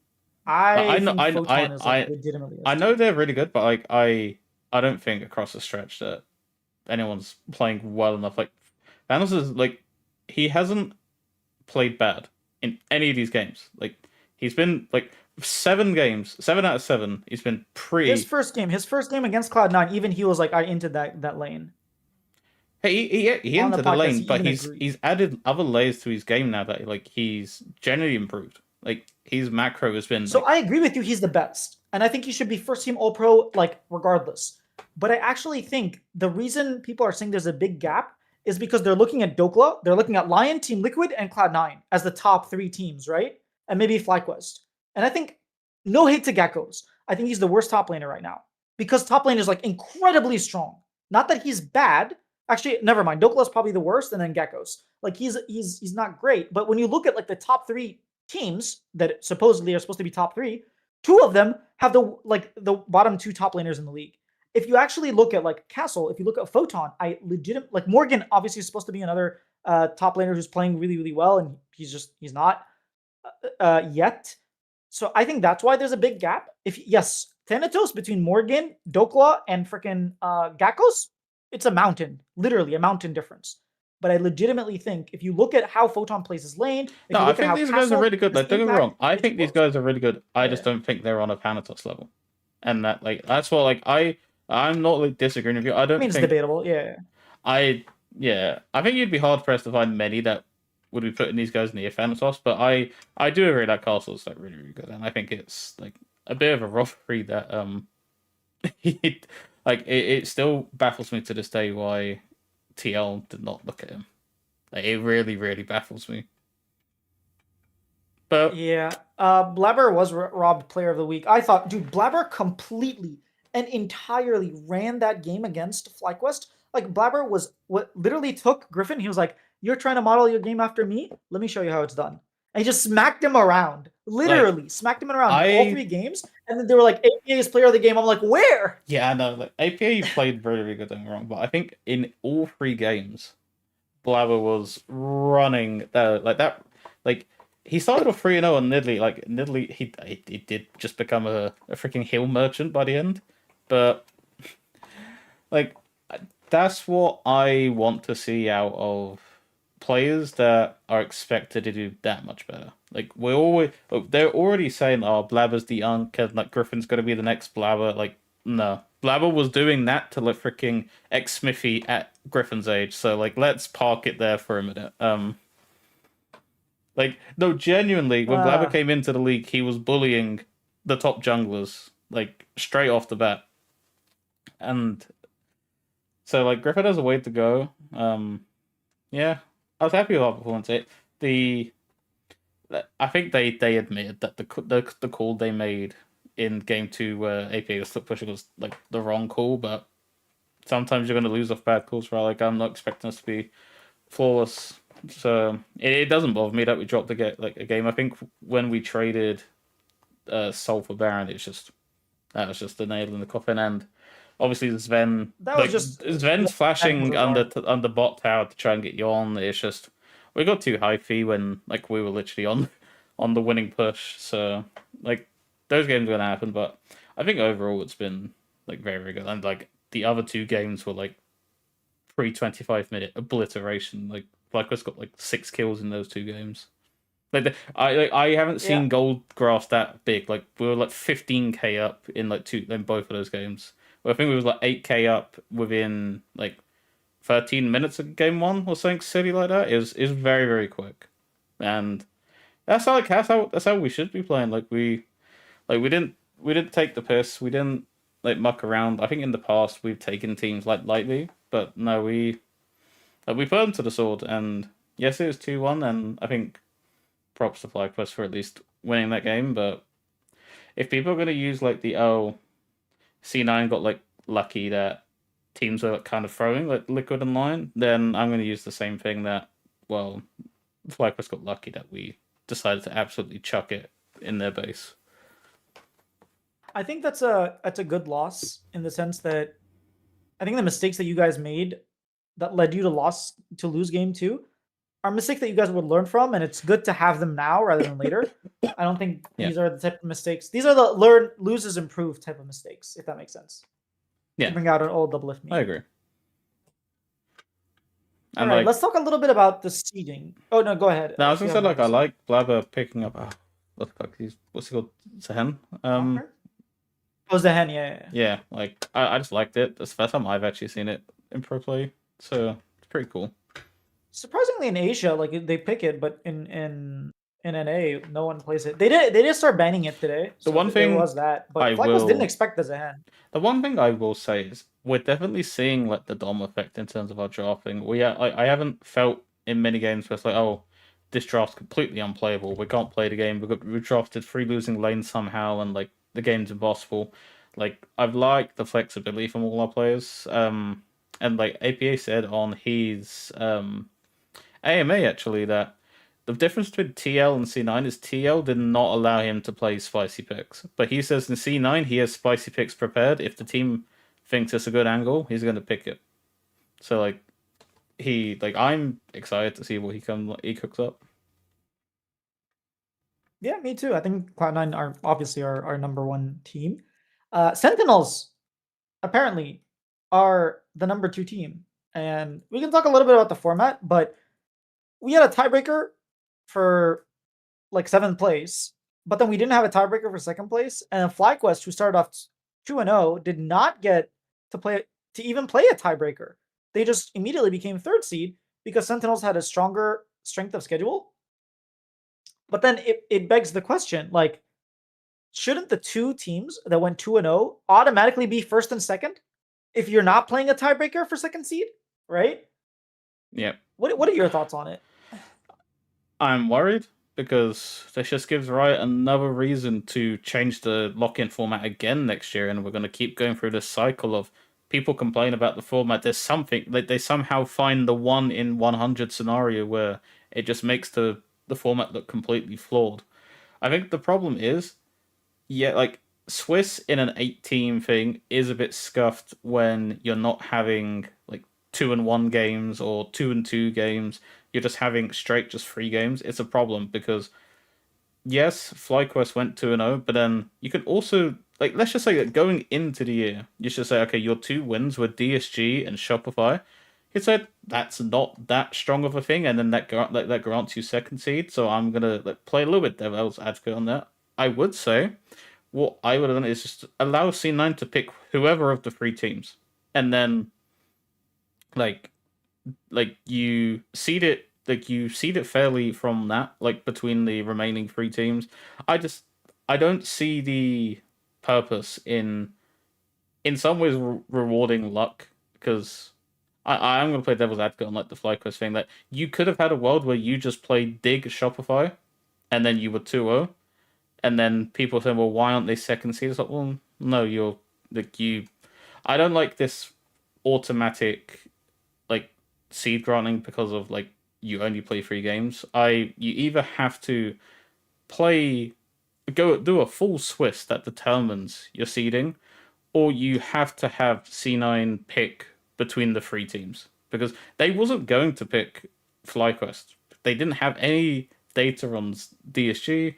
I I know think Photon is like I legitimately I S know tier. they're really good, but like I don't think across the stretch that anyone's playing well enough. Like Thanos is like he hasn't played bad in any of these games. Like he's been like 7 games, 7 out of 7. He's been pretty. His first game against Cloud9, even he was like, I entered that lane. Hey, he On the entered the podcast, lane, he but even he's agreed. added other layers to his game now that like he's generally improved. Like his macro has been So like I agree with you, he's the best. And I think he should be first team All Pro, like, regardless. But I actually think the reason people are saying there's a big gap is because they're looking at Dokla, they're looking at Lion, Team Liquid, and Cloud9 as the top 3 teams, right? And maybe FlyQuest. And I think, no hate to Geckos, I think he's the worst top laner right now. Because top lane is like incredibly strong. Not that he's bad. Actually, never mind. Dokla's probably the worst, and then Geckos. Like he's not great. But when you look at like the top 3 teams that supposedly are supposed to be top 3, 2 of them have the bottom 2 top laners in the league. If you actually look at like Castle, if you look at Photon, I legit like Morgan obviously is supposed to be another top laner who's playing really really well, and he's not yet. So I think that's why there's a big gap. If yes, Thanatos between Morgan, Dokla, and freaking Gakkos, it's a mountain, literally a mountain difference. But I legitimately think if you look at how Photon plays his lane, if no. you I look at think how these guys are Castle really good. has Like don't get me impact, wrong, I it's think these close. guys are really good. I just Yeah. don't think they're on a Thanatos level, and that like that's what like I'm not like disagreeing with you. I I mean, don't it's think debatable. Yeah. I yeah, I think you'd be hard pressed to find many that would be putting these guys near Thanatos, but I do agree that Castle's like really really good, and I think it's like a bit of a rough read that he Like it still baffles me to this day why TL did not look at him. Like, it really, really baffles me. But Yeah, Blabber was robbed Player of the Week. I thought, dude, Blabber completely and entirely ran that game against FlyQuest. Like Blabber was what literally took Griffin. He was like, "You're trying to model your game after me. Let me show you how it's done." And he just smacked him around, like literally smacked him around in all I 3 games. And then they were like, "APA is Player of the Game." I'm like, "Where?" yeah, I know, like APA played really, really good, don't get me wrong, but I think in all 3 games, Blabber was running like that. Like he started off 3-0 on Nidalee. Like Nidalee, he did just become a freaking hill merchant by the end. But like that's what I want to see out of players that are expected to do that much better. Like they're already saying, "Oh, Blabber's the unk, and like Griffin's gonna be the next Blabber." Like, no, Blabber was doing that to like freaking ex Smithy at Griffin's age. So like, let's park it there for a minute. Like no, genuinely, when Blabber Uh, came into the league, he was bullying the top junglers like straight off the bat, and so like Griffin has a way to go. Yeah, I was happy with our performance. The I think they admitted that the call they made in game 2 where APA was slip pushing was like the wrong call, but sometimes you're going to lose off bad calls. Right, like I'm not expecting us to be flawless, so it doesn't bother me that we dropped a game. I think when we traded Soul for Baron, that was just the nail in the coffin, and obviously that was just Sven's shenanigans flashing with our. under bot tower to try and get you on. It's just we got too high fee when like we were literally on the winning push. So like those games are gonna happen, but I think overall it's been like very, very good. And like the other 2 games were like pre 25 minute obliteration. Like us got like 6 kills in those 2 games. I haven't Yeah, seen gold grass that big. Like we were like 15k up in like two in both of those games. Well, I think we was like 8k up within like 13 minutes of game 1 or something silly like that. It was very, very quick, and that's how we should be playing. We didn't take the piss. We didn't like muck around. I think in the past we've taken teams like lightly, but no, we put them to the sword. And yes, it was 2-1, and I think props to FlyQuest for at least winning that game. But if people are going to use like C9 got like lucky that teams were like, kind of throwing like Liquid and Lion, then I'm going to use the same thing that, well, FlyQuest got lucky that we decided to absolutely chuck it in their base. I think that's a good loss in the sense that I think the mistakes that you guys made that led you to lose game 2 are mistakes that you guys would learn from, and it's good to have them now rather than later. I don't think Yeah, these are the type of mistakes. These are the learn loses improve type of mistakes, if that makes sense. To yeah, bring out an old uplift I meme. agree. All And right, like, let's talk a little bit about the seeding. Oh no, go ahead. now I was If gonna you say have more like to I say. like Blabber picking up. What the fuck? What's he called? Sahen. Conquer? Oh, Zehen, yeah, yeah, yeah. Yeah, like I just liked it. It's the first time I've actually seen it in pro play, so it's pretty cool. Surprisingly, in Asia, like they pick it, but in NA, no one plays it. They did start banning it today, The so one there thing was that. I But FlyQuest didn't will expect the Zehen. The one thing I will say is we're definitely seeing like the Dom effect in terms of our drafting. I haven't felt in many games where it's like, oh, this draft's completely unplayable. We can't play the game. We drafted 3 losing lanes somehow, and like the game's impossible. Like I've liked the flexibility from all our players. And like APA said on his AMA actually that the difference between TL and C9 is TL did not allow him to play spicy picks. But he says in C9 he has spicy picks prepared. If the team thinks it's a good angle, he's going to pick it. So I'm excited to see what he cooks up. Yeah, me too. I think Cloud9 are obviously our number one team. Sentinels apparently are the number 2 team, and we can talk a little bit about the format. But we had a tiebreaker for like 7th place, but then we didn't have a tiebreaker for 2nd place. And FlyQuest, who started off 2-0, did not get to even play a tiebreaker. They just immediately became 3rd seed because Sentinels had a stronger strength of schedule. But then it begs the question, like, shouldn't the 2 teams that went 2-0 automatically be 1st and 2nd? if you're not playing a tiebreaker for second seed, right? Yep. What are your thoughts on it? I'm worried because this just gives Riot another reason to change the lock-in format again next year, and we're going to keep going through this cycle of people complain about the format. There's something like they somehow find the 1 in 100 scenario where it just makes the format look completely flawed. I think the problem is, yeah, like Swiss in an 8 team thing is a bit scuffed when you're not having like 2-1 games or 2-2 games. You're just having straight just 3 games. It's a problem because yes, FlyQuest went 2-0, but then you can also like let's just say that going into the year, you should say, okay, your 2 wins were DSG and Shopify. He said that's not that strong of a thing, and then that grants you second seed. So I'm gonna like play a little bit devil's advocate on that. I would say what I would have done is just allow C9 to pick whoever of the 3 teams, and then like you seed it fairly from that, like between the remaining 3 teams. I don't see the purpose in some ways rewarding luck because I am gonna play devil's advocate on like the FlyQuest thing that you could have had a world where you just played Dig Shopify and then you were 2-0 and then people saying, well, why aren't they second seed? It's like, well, no, you're like you. I don't like this automatic like seed granting because of like you only play 3 games. You either have to play go do a full Swiss that determines your seeding, or you have to have C9 pick between the 3 teams because they wasn't going to pick FlyQuest. They didn't have any data on DSG.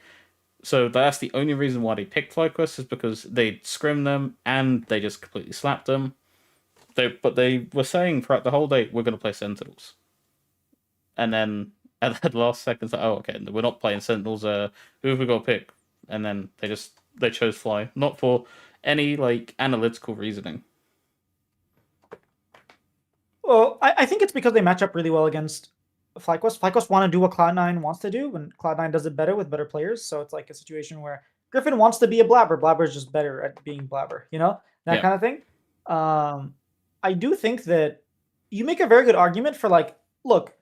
So that's the only reason why they picked FlyQuest is because they scrimmed them and they just completely slapped them. But they were saying throughout the whole day, we're going to play Sentinels. And then at the last second, like, oh, okay, we're not playing Sentinels. Who have we got to pick? And then they chose Fly, not for any like analytical reasoning. Well, I think it's because they match up really well against FlyQuest. FlyQuest want to do what Cloud9 wants to do, and Cloud9 does it better with better players. So it's like a situation where Griffin wants to be a Blabber. Blabber is just better at being Blabber, that kind of thing. I do think that you make a very good argument for like, look,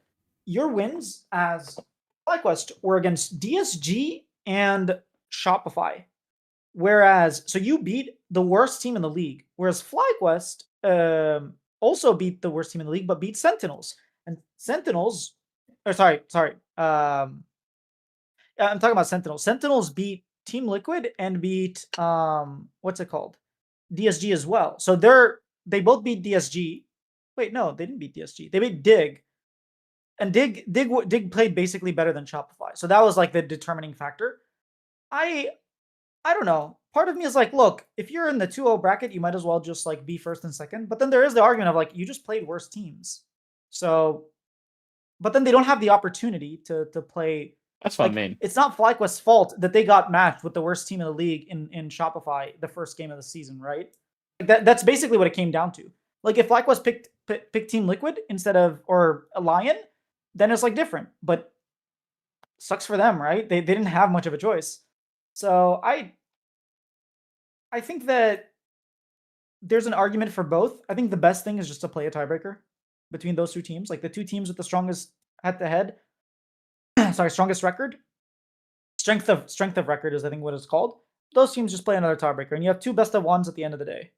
your wins as FlyQuest were against DSG and Shopify. Whereas, so you beat the worst team in the league, whereas FlyQuest also beat the worst team in the league, but beat Sentinels. And Sentinels, or sorry, I'm talking about Sentinels. Sentinels beat Team Liquid and beat what's it called, DSG as well. So they both beat DSG. Wait, no, they didn't beat DSG. They beat Dig, and Dig played basically better than Shopify. So that was like the determining factor. I don't know. Part of me is like, look, if you're in the 2-0 bracket, you might as well just like be first and second. But then there is the argument of like, you just played worse teams. So, but then they don't have the opportunity to play. That's what I mean. It's not FlyQuest's fault that they got matched with the worst team in the league in Shopify the first game of the season, right? Like that's basically what it came down to. Like if FlyQuest picked Team Liquid instead of or a Lion, then it's like different. But sucks for them, right? They didn't have much of a choice. So I think that there's an argument for both. I think the best thing is just to play a tiebreaker between those 2 teams, like the 2 teams with the strongest head-to-head. Strongest record. Strength of record is I think what it's called. Those teams just play another tiebreaker, and you have 2 best of 1s at the end of the day.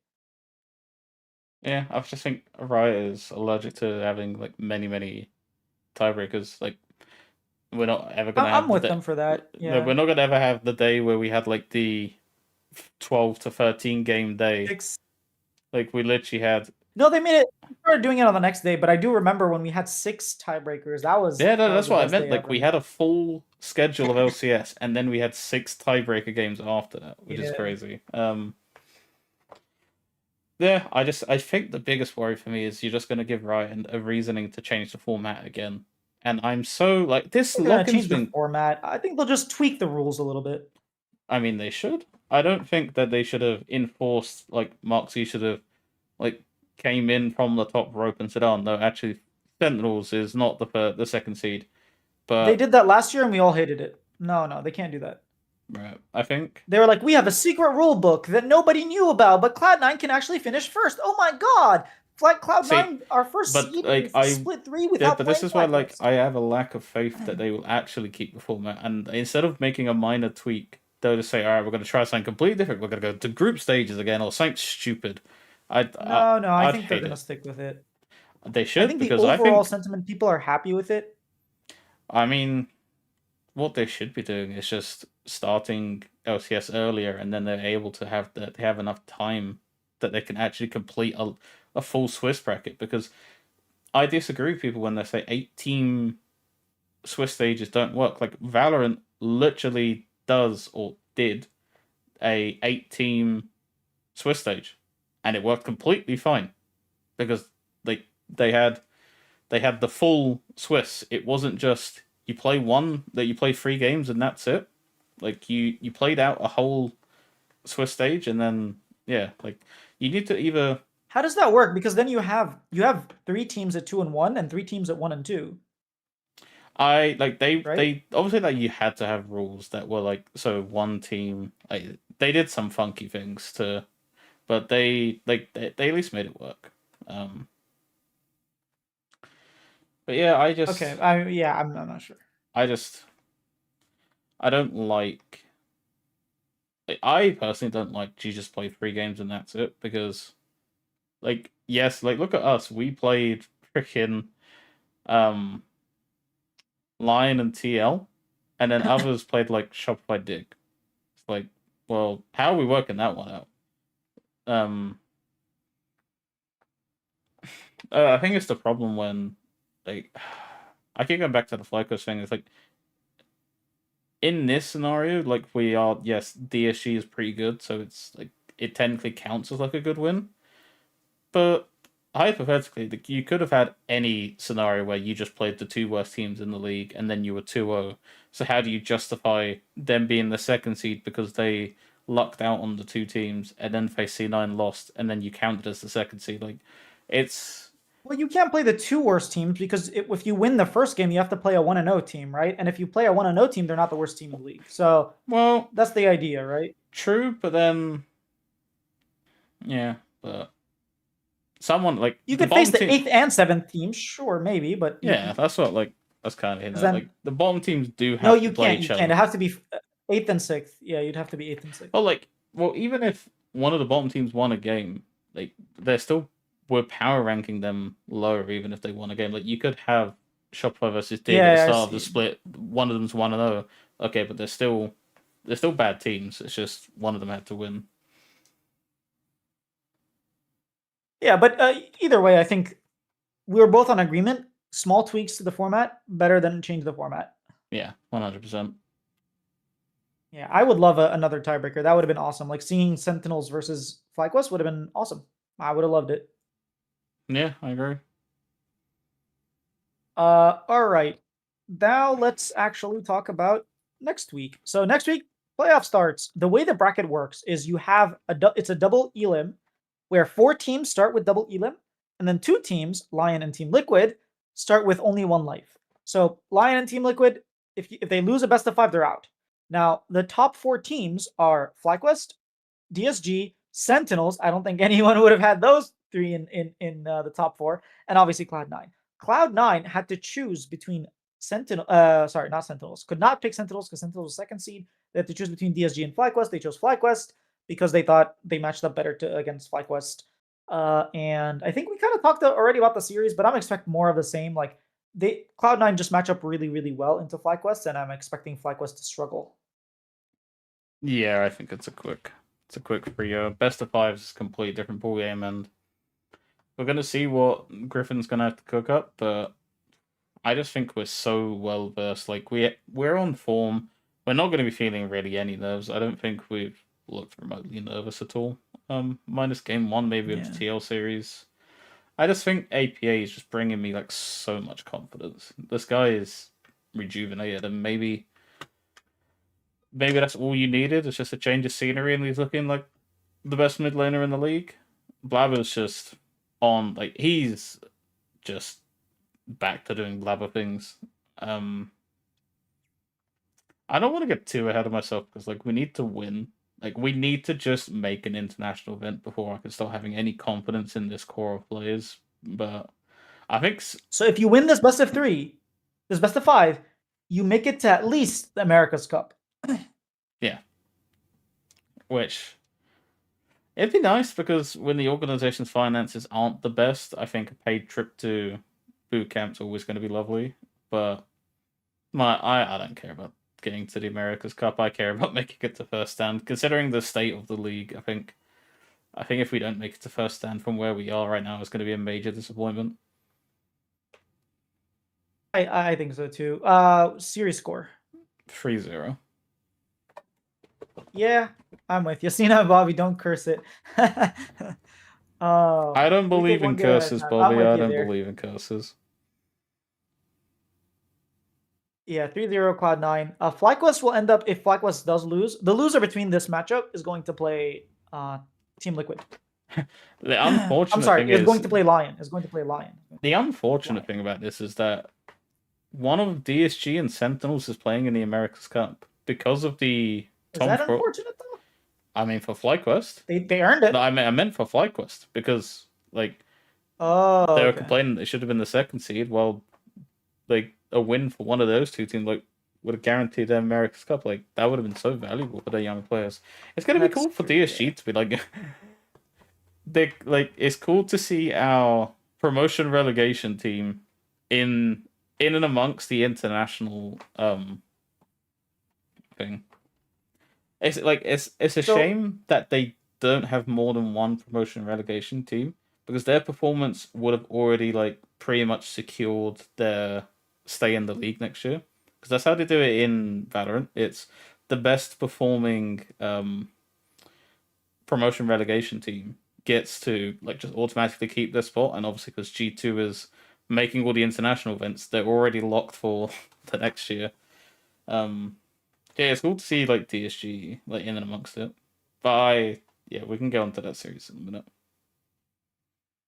Yeah, I just think Riot is allergic to having like many tiebreakers. Like we're not ever gonna have. I'm with them for that. Yeah, we're not gonna ever have the day where we had like the 12 to 13 game day. Like we literally had. No, they made it. We started doing it on the next day, but I do remember when we had 6 tiebreakers. That was That's what I meant. Like we had a full schedule of LCS, and then we had 6 tiebreaker games after that, which is crazy. Yeah, I think the biggest worry for me is you're just going to give Riot a reasoning to change the format again, and I'm so like this. They're gonna change the format. I think they'll just tweak the rules a little bit. I mean, they should. I don't think that they should have enforced like Moxie should have like came in from the top rope and said, "Oh no, actually, Sentinels is not the second seed." But they did that last year, and we all hated it. No, they can't do that. Right. I think. They were like, we have a secret rule book that nobody knew about, but Cloud9 can actually finish first. Oh my god! Like See, Cloud9, our first but seed in like I split 3 yeah, without but this playing is why like FlyQuest. I have a lack of faith that they will actually keep the format, and instead of making a minor tweak, they'll just say, "All right, we're going to try something completely different. We're going to go to group stages again, or something stupid." No, no, I I'd think they're hate gonna it. stick with it. They I should think the because I overall think sentiment, people are happy with it. I mean what they should be doing is just starting LCS earlier, and then they're able to have that they have enough time that they can actually complete a full Swiss bracket. Because I disagree with people when they say 8 team Swiss stages don't work. Like Valorant literally does or did a 8 team Swiss stage, and it worked completely fine because they had the full Swiss. It wasn't just you play 3 games and that's it. Like you played out a whole Swiss stage, and then yeah, like you need to either How does that work? Because then you have 3 teams at 2 and 1 and 3 teams at 1 and 2, I like right? they obviously like you had to have rules that were like so one team like they did some funky things to but they at least made it work. Um but yeah, Okay, I'm not sure. I just I don't like I personally don't like you just play 3 games and that's it because like yes, like look at us. We played freaking um Lion and TL, and then others played like Shopify Dig. It's like, well, how are we working that one out? Um, I think it's the problem when, like, I keep going back to the Flyco thing. It's like in this scenario, like we are, yes, DSG is pretty good, so it's like it technically counts as like a good win. But hypothetically, like, you could have had any scenario where you just played the 2 worst teams in the league and then you were 2-0. So how do you justify them being the second seed because they lucked out on the 2 teams and then face C9 lost and then you counted as the second seed? Like, it's Well, you can't play the 2 worst teams because if you win the first game, you have to play a 1-0 team, right? And if you play a 1-0 team, they're not the worst team in the league. So well, that's the idea, right? true, but then yeah, but someone like You the could face bottom the team. eighth and seventh team, sure, maybe, but Yeah, that's what like that's kind of hitting because that. Like then the bottom teams do no, have to you play can't. each You can't. other. It has to be eighth and sixth. Yeah, you'd have to be eighth and sixth. Well, like, well, even if one of the bottom teams won a game, like, they're still we're power ranking them lower, even if they won a game. Like, you could have Shopify versus Dig at the Yeah, I start of the see. split. One of them's 1-0. Okay, but they're still bad teams. It's just one of them had to win. Yeah, but either way, I think we were both on agreement. Small tweaks to the format better than change the format. Yeah, 100%. Yeah, I would love another tiebreaker. That would have been awesome. Like seeing Sentinels versus FlyQuest would have been awesome. I would have loved it. Yeah, I agree. All right. Now let's actually talk about next week. So next week, playoff starts. The way the bracket works is you have it's a double elim, where 4 teams start with double elim, and then 2 teams, Lion and Team Liquid, start with only 1 life. So Lion and Team Liquid, if they lose a best of 5, they're out. Now the top 4 teams are FlyQuest, DSG, Sentinels. I don't think anyone would have had those 3 in the top 4, and obviously Cloud9. Cloud9 had to choose between Sentinel. Sorry, not Sentinels. Could not pick Sentinels because Sentinels was second seed. They had to choose between DSG and FlyQuest. They chose FlyQuest because they thought they matched up better against FlyQuest. And I think we kind of talked already about the series, but I'm expecting more of the same. Like Cloud9 just match up really, really well into FlyQuest, and I'm expecting FlyQuest to struggle. Yeah, I think it's a quick free. Best of fives is a completely different ball game, and we're gonna see what Griffin's gonna have to cook up, but I just think we're so well versed. Like we're on form. We're not going to be feeling really any nerves. I don't think we've looked remotely nervous at all. Minus game one maybe of the Yeah. TL series. I just think APA is just bringing me like so much confidence. This guy is rejuvenated, and maybe that's all you needed. It's just a change of scenery, and he's looking like the best mid laner in the league. Blabber's just on like he's just back to doing blabber things. Um, I don't want to get too ahead of myself because like we need to win. Like we need to just make an international event before I can start having any confidence in this core of players. But I think So if you win this best of three, this best of five, you make it to at least the America's Cup. yeah, which it'd be nice because when the organization's finances aren't the best, I think a paid trip to boot camp's always going to be lovely. But I don't care about getting to the America's Cup. I care about making it to first stand. Considering the state of the league, I think if we don't make it to first stand from where we are right now, it's going to be a major disappointment. I think so too. Series score. 3-0. Yeah, I'm with you. Cena and Bobby, don't curse it. I don't We take believe one in game at a curses, time. I'm Bobby. with I you don't there. believe in curses. Yeah, 3-0 Cloud9. FlyQuest will end up, if FlyQuest does lose, the loser between this matchup is going to play Team Liquid. The I'm unfortunate sorry, thing is going is to play Lion. Is going to play Lion. the unfortunate Lion. thing about this is that one of DSG and Sentinels is playing in the America's Cup because of the Is Tom that Fro. unfortunate though? I mean, for FlyQuest. They earned No, it. I meant for FlyQuest because like Oh, they were okay. complaining they should have been the second seed. Well, like a win for one of those two teams like would have guaranteed them America's Cup. Like that would have been so valuable for their young players. It's gonna be That's cool for true. DSG Yeah. to be like they like it's cool to see our promotion relegation team in and amongst the international thing. It's like it's a So shame that they don't have more than one promotion relegation team because their performance would have already like pretty much secured their stay in the league next year. Because that's how they do it in Valorant. It's the best performing promotion relegation team gets to like just automatically keep their spot, and obviously because G2 is making all the international events, they're already locked for the next year. Um, yeah, it's cool to see like DSG like in and amongst it. But yeah, we can go on to that series in a minute.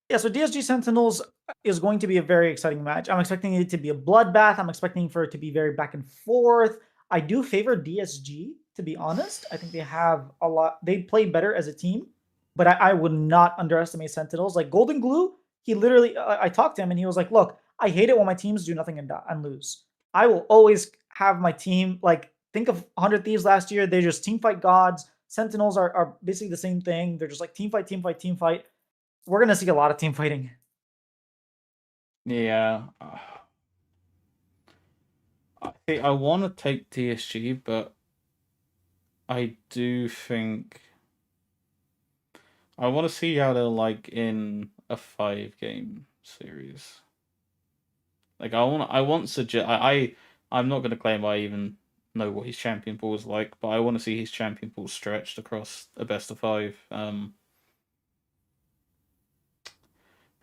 yeah, so DSG Sentinels is going to be a very exciting match. I'm expecting it to be a bloodbath. I'm expecting for it to be very back and forth. I do favor DSG, to be honest. I think they have a lot. They play better as a team, but I would not underestimate Sentinels. Like Golden Glue, he literally, I talked to him and he was like, "Look, I hate it when my teams do nothing and lose. I will always have my team like think of 100 Thieves last year. They're just team fight gods. Sentinels are basically the same thing. They're just like team fight, team fight, team fight. We're gonna see a lot of team fighting. Yeah, I want to take DSG, but I do think I want to see how they're like in a 5 game series. Like I want suggest I'm not gonna claim I even know what his champion pool is like, but I want to see his champion pool stretched across a best of 5. And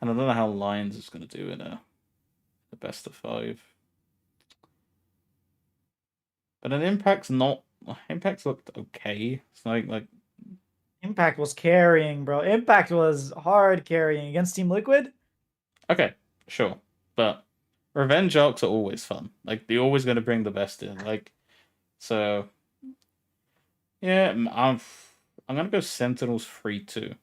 I don't know how Lions is gonna do in a best of 5. But an Impact's looked okay. It's like Impact was carrying, bro. Impact was hard carrying against Team Liquid. okay, sure, but revenge arcs are always fun. Like they're always gonna bring the best in. Like so, yeah. I'm gonna go Sentinels 3-2.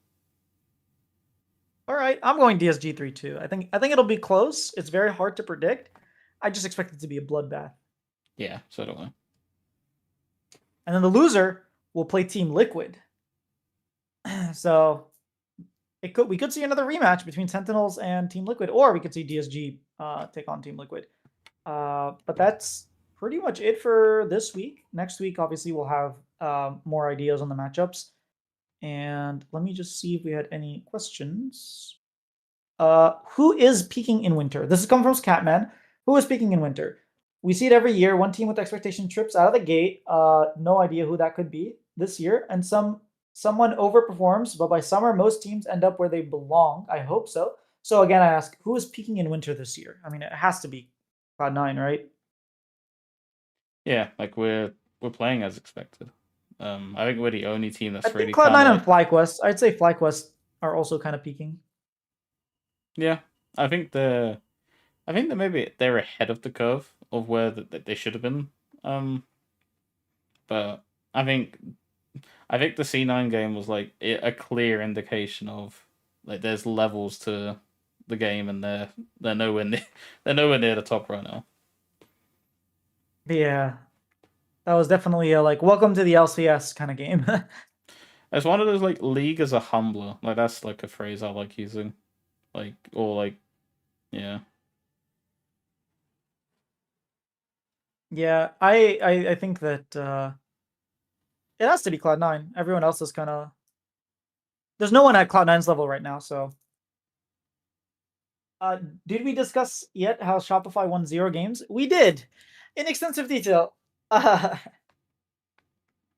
All right, I'm going DSG 3-2. I think it'll be close. It's very hard to predict. I just expect it to be a bloodbath. Yeah, so do I. And then the loser will play Team Liquid. So we could see another rematch between Sentinels and Team Liquid, or we could see DSG take on Team Liquid. But that's pretty much it for this week. Next week, obviously, we'll have more ideas on the matchups. And let me just see if we had any questions. Who is peaking in winter? This is coming from Scatman. Who is peaking in winter? We see it every year. One team with expectation trips out of the gate. No idea who that could be this year. And someone overperforms, but by summer, most teams end up where they belong. I hope so. So again, I ask, who is peaking in winter this year? I mean, it has to be Cloud9, right? Yeah, like we're playing as expected. I think we're the only team I that's think really kind Cloud9 of and like FlyQuest. I'd say FlyQuest are also kind of peaking. yeah. I think I think that maybe they're ahead of the curve of where they should have been. Um, But I think the C9 game was like a clear indication of like there's levels to the game, and they're nowhere near they're nowhere near the top right now. Yeah, that was definitely a like welcome to the LCS kind of game. It's one of those like league as a humbler. Like that's like a phrase I like using. Like or like yeah. Yeah, I think that it has to be Cloud9. Everyone else is kind of there's no one at Cloud9's level right now. So, did we discuss yet how Shopify won 0 games? We did, in extensive detail.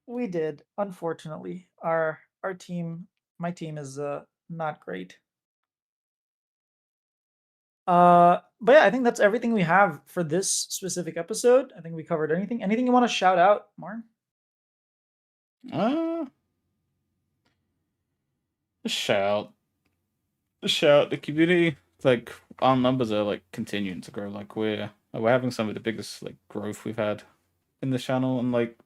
We did. Unfortunately, our team, my team, is not great. But yeah, I think that's everything we have for this specific episode. I think we covered anything. Anything you want to shout out, Marn? Uh shout. Shout the community. Like our numbers are like continuing to grow. Like we're having some of the biggest like growth we've had in the channel, and like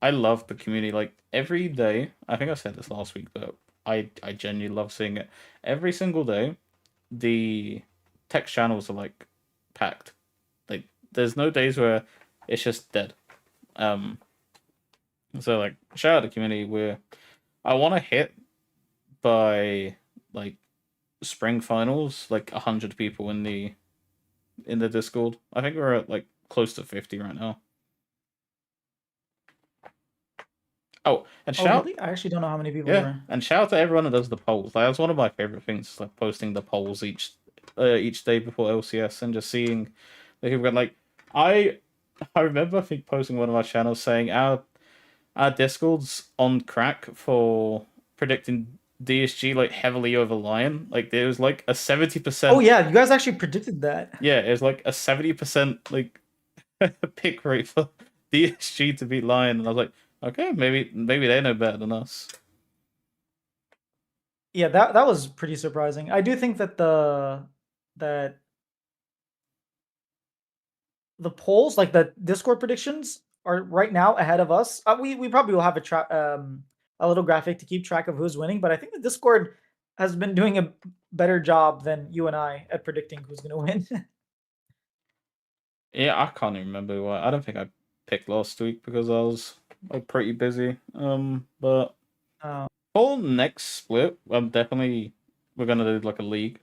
I love the community. Like every day, I think I said this last week, but I genuinely love seeing it. Every single day, the text channels are like packed. Like there's no days where it's just dead. Um, so like shout out to the community. I want to hit by like spring finals like 100 people in the Discord. I think we're at like close to 50 right now. Oh, and Oh, shout really? I actually don't know how many people yeah, were. and shout out to everyone that does the polls. Like, that's one of my favorite things, like posting the polls each day before LCS and just seeing the people get like I I remember I think posting one of our channels saying our Discord's on crack for predicting DSG like heavily over Lion. Like there was like a seventy Oh percent yeah, you guys actually predicted that. yeah, it was like a 70% like pick rate for DSG to beat Lion, and I was like, okay, maybe they know better than us. Yeah, that was pretty surprising. I do think that that the polls, like the Discord predictions, are right now ahead of us. We probably will have a little graphic to keep track of who's winning, but I think the Discord has been doing a better job than you and I at predicting who's going to win. Yeah, I can't even remember why. I don't think I picked last week because I was like pretty busy. But uh, for next split, we're gonna do like a league.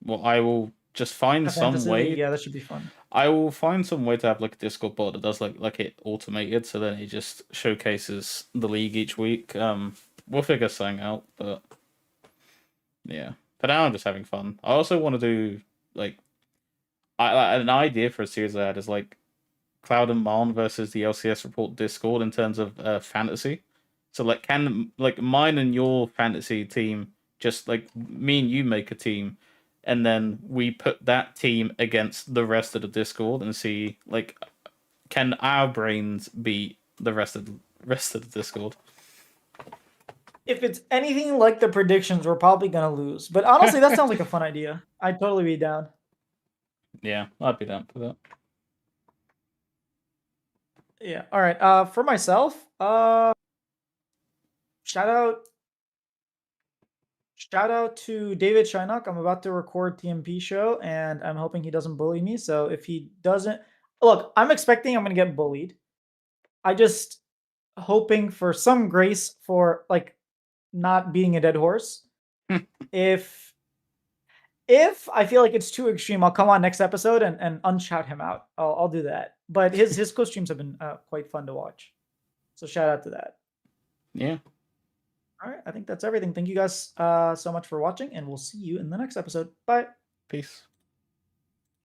Well, I will just find a some fantasy league, way. yeah, that should be fun. I will find some way to have like a Discord bot that does like it automated, so then it just showcases the league each week. We'll figure something out, but yeah. For now, I'm just having fun. I also want to do like an idea for a series I had is like Cloud and Marn versus the LCS report Discord in terms of fantasy. So like can like mine and your fantasy team just like me and you make a team, and then we put that team against the rest of the Discord and see like can our brains beat the rest of the Discord. If it's anything like the predictions, we're probably going to lose. But honestly, that sounds like a fun idea. I'd totally be down. Yeah, I'd be down for that. Yeah. All right. For myself, shout out shout out to David Shynock. I'm about to record TMP show, and I'm hoping he doesn't bully me. So if he doesn't, look, I'm expecting I'm gonna get bullied. I just hoping for some grace for like not being a dead horse. if if I feel like it's too extreme, I'll come on next episode and unshout him out. I'll do that. But his co-streams have been quite fun to watch. So shout out to that. Yeah. All right, I think that's everything. Thank you guys so much for watching, and we'll see you in the next episode. Bye. Peace.